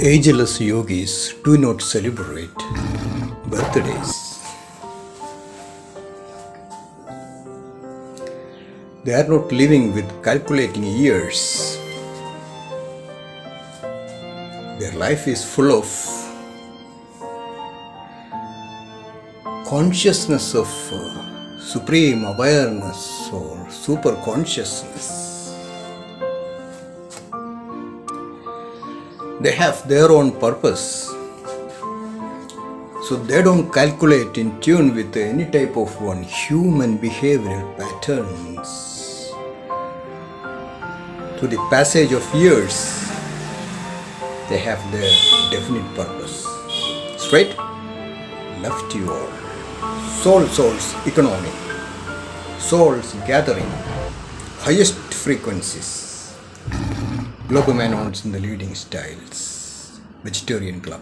Ageless yogis do not celebrate birthdays. They are not living with calculating years. Their life is full of consciousness of supreme awareness or super consciousness. They have their own purpose. So they don't calculate in tune with any type of one human behavioral patterns. To the passage of years, they have their definite purpose. Straight, left you all. Souls economy. Souls gathering. Highest frequencies. Globe Menons in the leading styles. Vegetarian club.